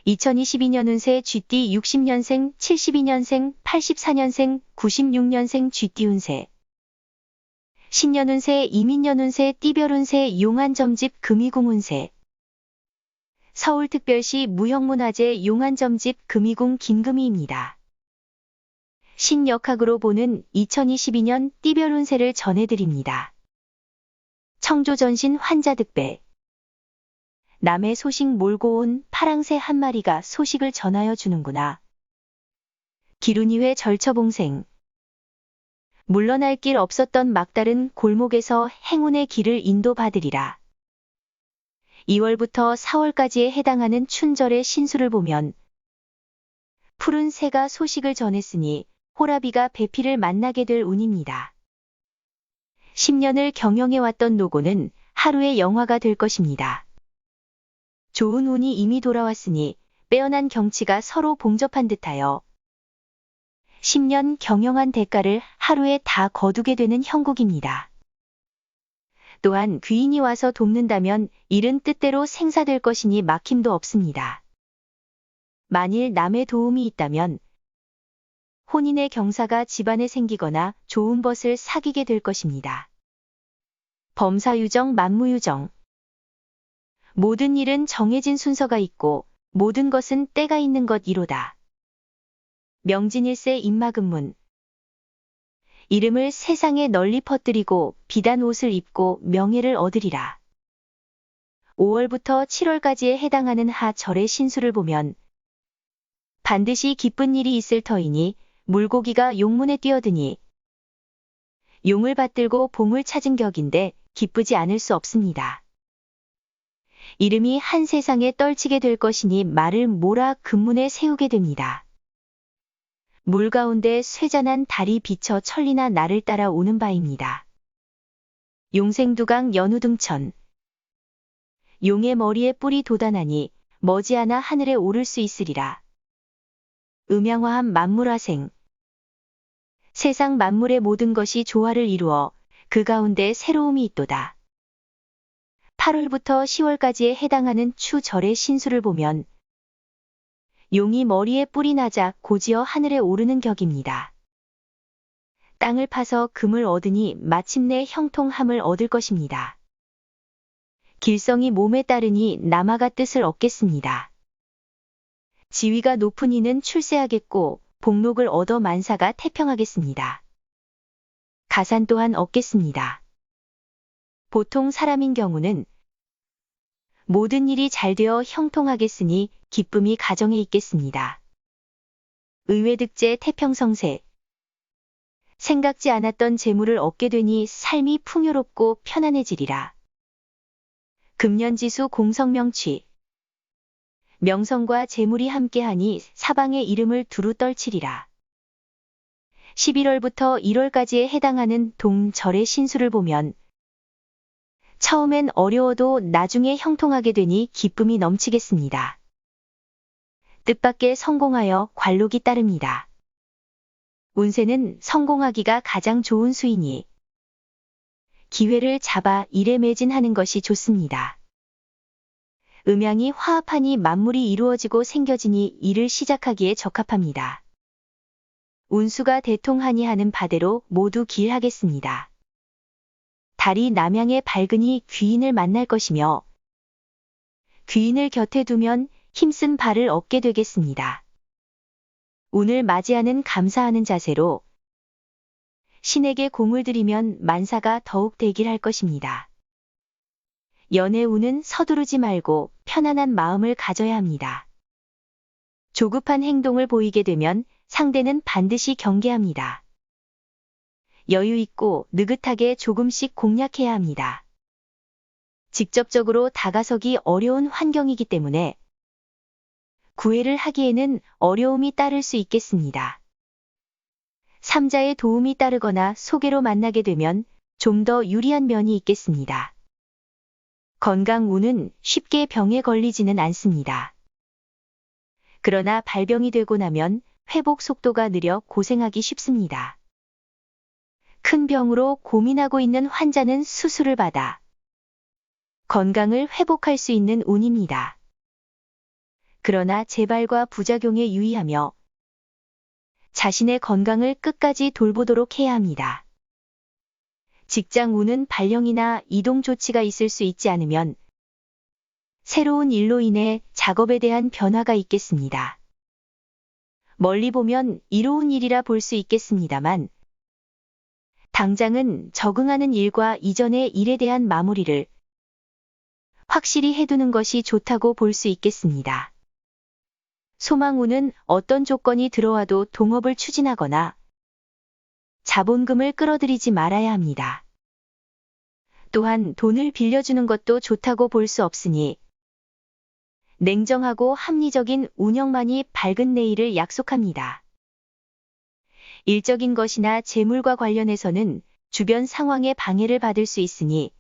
2022년 운세 쥐띠 60년생, 72년생, 84년생, 96년생 쥐띠 운세. 신년 운세, 이민년 운세, 띠별 운세, 용안점집 금이궁 운세. 서울특별시 무형문화재 용안점집 금이궁 김금희입니다. 신역학으로 보는 2022년 띠별 운세를 전해드립니다. 청조전신 환자 득배. 남의 소식 몰고 온 파랑새 한 마리가 소식을 전하여 주는구나. 기룬이회 절처봉생. 물러날 길 없었던 막다른 골목에서 행운의 길을 인도받으리라. 2월부터 4월까지에 해당하는 춘절의 신수를 보면 푸른 새가 소식을 전했으니 호라비가 배필을 만나게 될 운입니다. 10년을 경영해왔던 노고는 하루의 영화가 될 것입니다. 좋은 운이 이미 돌아왔으니 빼어난 경치가 서로 봉접한 듯하여 10년 경영한 대가를 하루에 다 거두게 되는 형국입니다. 또한 귀인이 와서 돕는다면 일은 뜻대로 생사될 것이니 막힘도 없습니다. 만일 남의 도움이 있다면 혼인의 경사가 집안에 생기거나 좋은 벗을 사귀게 될 것입니다. 범사유정 만무유정. 모든 일은 정해진 순서가 있고 모든 것은 때가 있는 것이로다. 명진일세 임마금문. 이름을 세상에 널리 퍼뜨리고 비단 옷을 입고 명예를 얻으리라. 5월부터 7월까지에 해당하는 하절의 신수를 보면 반드시 기쁜 일이 있을 터이니 물고기가 용문에 뛰어드니 용을 받들고 봉을 찾은 격인데 기쁘지 않을 수 없습니다. 이름이 한 세상에 떨치게 될 것이니 말을 몰아 금문에 세우게 됩니다. 물 가운데 쇠잔한 달이 비쳐 천리나 나를 따라 오는 바입니다. 용생두강 연우등천. 용의 머리에 뿔이 돋아나니 머지않아 하늘에 오를 수 있으리라. 음양화함 만물화생. 세상 만물의 모든 것이 조화를 이루어 그 가운데 새로움이 있도다. 8월부터 10월까지에 해당하는 추절의 신수를 보면 용이 머리에 뿔이 나자 고지어 하늘에 오르는 격입니다. 땅을 파서 금을 얻으니 마침내 형통함을 얻을 것입니다. 길성이 몸에 따르니 남아가 뜻을 얻겠습니다. 지위가 높은 이는 출세하겠고 복록을 얻어 만사가 태평하겠습니다. 가산 또한 얻겠습니다. 보통 사람인 경우는 모든 일이 잘 되어 형통하겠으니 기쁨이 가정에 있겠습니다. 의외득제 태평성세. 생각지 않았던 재물을 얻게 되니 삶이 풍요롭고 편안해지리라. 금년지수 공성명취. 명성과 재물이 함께하니 사방의 이름을 두루 떨치리라. 11월부터 1월까지에 해당하는 동절의 신수를 보면 처음엔 어려워도 나중에 형통하게 되니 기쁨이 넘치겠습니다. 뜻밖의 성공하여 관록이 따릅니다. 운세는 성공하기가 가장 좋은 수이니 기회를 잡아 일에 매진하는 것이 좋습니다. 음양이 화합하니 만물이 이루어지고 생겨지니 일을 시작하기에 적합합니다. 운수가 대통하니 하는 바대로 모두 기일하겠습니다. 달이 남양에 밝으니 귀인을 만날 것이며 귀인을 곁에 두면 힘쓴 발을 얻게 되겠습니다. 운을 맞이하는 감사하는 자세로 신에게 공을 들이면 만사가 더욱 대길할 것입니다. 연애 운은 서두르지 말고 편안한 마음을 가져야 합니다. 조급한 행동을 보이게 되면 상대는 반드시 경계합니다. 여유 있고 느긋하게 조금씩 공략해야 합니다. 직접적으로 다가서기 어려운 환경이기 때문에 구애를 하기에는 어려움이 따를 수 있겠습니다. 삼자의 도움이 따르거나 소개로 만나게 되면 좀 더 유리한 면이 있겠습니다. 건강 운은 쉽게 병에 걸리지는 않습니다. 그러나 발병이 되고 나면 회복 속도가 느려 고생하기 쉽습니다. 큰 병으로 고민하고 있는 환자는 수술을 받아 건강을 회복할 수 있는 운입니다. 그러나 재발과 부작용에 유의하며 자신의 건강을 끝까지 돌보도록 해야 합니다. 직장 운은 발령이나 이동 조치가 있을 수 있지 않으면 새로운 일로 인해 작업에 대한 변화가 있겠습니다. 멀리 보면 이로운 일이라 볼 수 있겠습니다만 당장은 적응하는 일과 이전의 일에 대한 마무리를 확실히 해두는 것이 좋다고 볼 수 있겠습니다. 소망운은 어떤 조건이 들어와도 동업을 추진하거나 자본금을 끌어들이지 말아야 합니다. 또한 돈을 빌려주는 것도 좋다고 볼 수 없으니 냉정하고 합리적인 운영만이 밝은 내일을 약속합니다. 일적인 것이나 재물과 관련해서는 주변 상황에 방해를 받을 수 있으니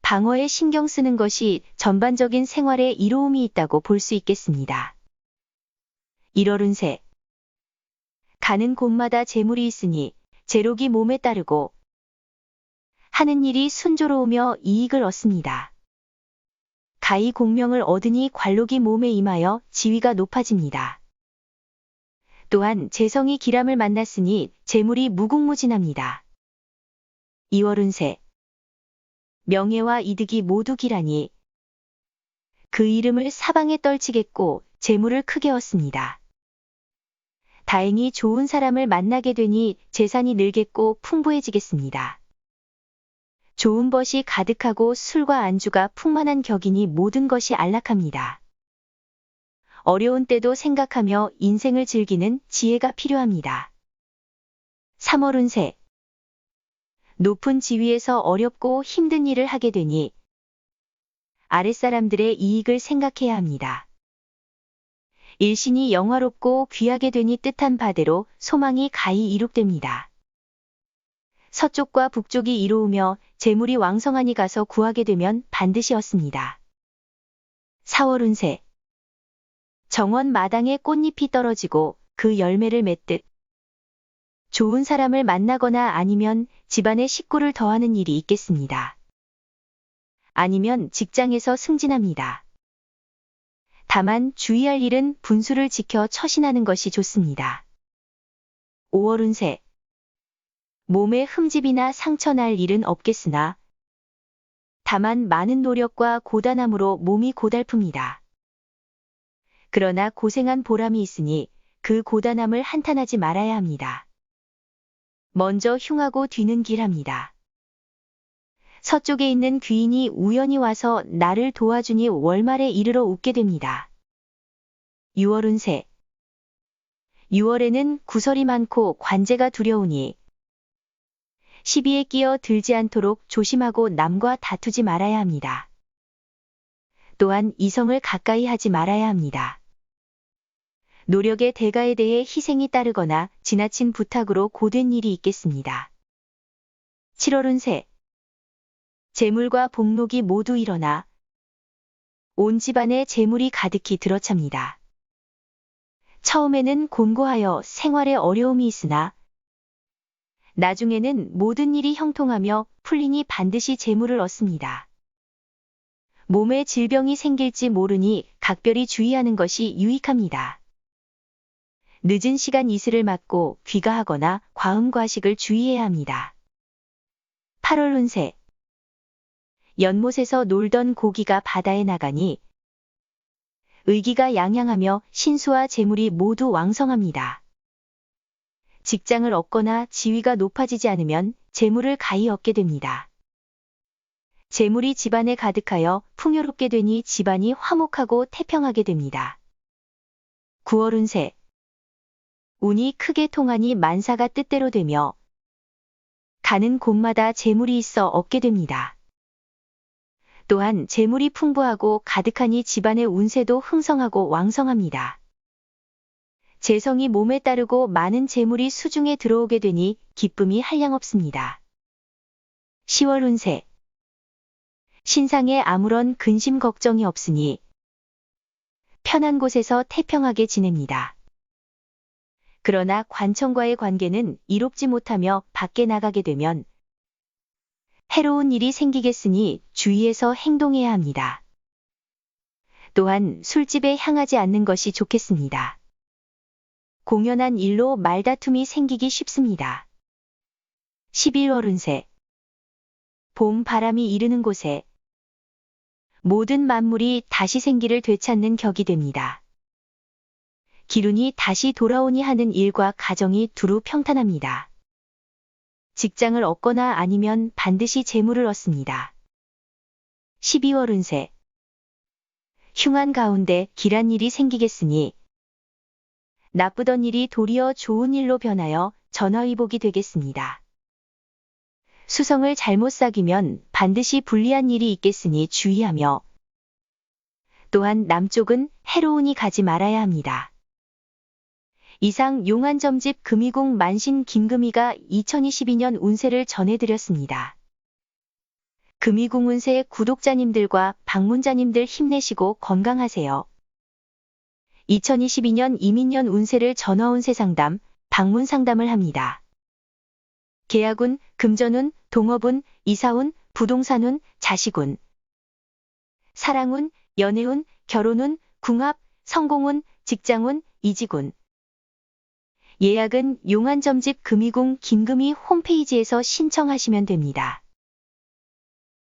방어에 신경 쓰는 것이 전반적인 생활에 이로움이 있다고 볼 수 있겠습니다. 1월 운세. 가는 곳마다 재물이 있으니 재록이 몸에 따르고 하는 일이 순조로우며 이익을 얻습니다. 가히 공명을 얻으니 관록이 몸에 임하여 지위가 높아집니다. 또한 재성이 기람을 만났으니 재물이 무궁무진합니다. 2월 운세. 명예와 이득이 모두 기라니 그 이름을 사방에 떨치겠고 재물을 크게 얻습니다. 다행히 좋은 사람을 만나게 되니 재산이 늘겠고 풍부해지겠습니다. 좋은 벗이 가득하고 술과 안주가 풍만한 격이니 모든 것이 안락합니다. 어려운 때도 생각하며 인생을 즐기는 지혜가 필요합니다. 3월 운세. 높은 지위에서 어렵고 힘든 일을 하게 되니 아랫사람들의 이익을 생각해야 합니다. 일신이 영화롭고 귀하게 되니 뜻한 바대로 소망이 가히 이룩됩니다. 서쪽과 북쪽이 이로우며 재물이 왕성하니 가서 구하게 되면 반드시 얻습니다. 4월 운세. 정원 마당에 꽃잎이 떨어지고 그 열매를 맺듯 좋은 사람을 만나거나 아니면 집안에 식구를 더하는 일이 있겠습니다. 아니면 직장에서 승진합니다. 다만 주의할 일은 분수를 지켜 처신하는 것이 좋습니다. 5월 운세. 몸에 흠집이나 상처 날 일은 없겠으나 다만 많은 노력과 고단함으로 몸이 고달픕니다. 그러나 고생한 보람이 있으니 그 고단함을 한탄하지 말아야 합니다. 먼저 흉하고 뒤는 길합니다. 서쪽에 있는 귀인이 우연히 와서 나를 도와주니 월말에 이르러 웃게 됩니다. 6월 운세. 6월에는 구설이 많고 관제가 두려우니 시비에 끼어 들지 않도록 조심하고 남과 다투지 말아야 합니다. 또한 이성을 가까이 하지 말아야 합니다. 노력의 대가에 대해 희생이 따르거나 지나친 부탁으로 고된 일이 있겠습니다. 7월 운세. 재물과 복록이 모두 일어나 온 집안에 재물이 가득히 들어찹니다. 처음에는 곤고하여 생활에 어려움이 있으나 나중에는 모든 일이 형통하며 풀리니 반드시 재물을 얻습니다. 몸에 질병이 생길지 모르니 각별히 주의하는 것이 유익합니다. 늦은 시간 이슬을 맞고 귀가하거나 과음과식을 주의해야 합니다. 8월 운세. 연못에서 놀던 고기가 바다에 나가니 의기가 양양하며 신수와 재물이 모두 왕성합니다. 직장을 얻거나 지위가 높아지지 않으면 재물을 가히 얻게 됩니다. 재물이 집안에 가득하여 풍요롭게 되니 집안이 화목하고 태평하게 됩니다. 9월 운세. 운이 크게 통하니 만사가 뜻대로 되며 가는 곳마다 재물이 있어 얻게 됩니다. 또한 재물이 풍부하고 가득하니 집안의 운세도 흥성하고 왕성합니다. 재성이 몸에 따르고 많은 재물이 수중에 들어오게 되니 기쁨이 한량없습니다. 10월 운세. 신상에 아무런 근심 걱정이 없으니 편한 곳에서 태평하게 지냅니다. 그러나 관청과의 관계는 이롭지 못하며 밖에 나가게 되면 해로운 일이 생기겠으니 주의해서 행동해야 합니다. 또한 술집에 향하지 않는 것이 좋겠습니다. 공연한 일로 말다툼이 생기기 쉽습니다. 11월 운세. 봄 바람이 이르는 곳에 모든 만물이 다시 생기를 되찾는 격이 됩니다. 기운이 다시 돌아오니 하는 일과 가정이 두루 평탄합니다. 직장을 얻거나 아니면 반드시 재물을 얻습니다. 12월 운세. 흉한 가운데 길한 일이 생기겠으니 나쁘던 일이 도리어 좋은 일로 변하여 전화위복이 되겠습니다. 수성을 잘못 사귀면 반드시 불리한 일이 있겠으니 주의하며 또한 남쪽은 해로운이 가지 말아야 합니다. 이상 용안점집 금이궁 만신 김금희가 2022년 운세를 전해드렸습니다. 금이궁 운세 구독자님들과 방문자님들 힘내시고 건강하세요. 2022년 이민년 운세를 전화운세 상담, 방문 상담을 합니다. 계약운, 금전운, 동업운, 이사운, 부동산운, 자식운, 사랑운, 연애운, 결혼운, 궁합, 성공운, 직장운, 이직운. 예약은 용안점집 금이궁 김금희 홈페이지에서 신청하시면 됩니다.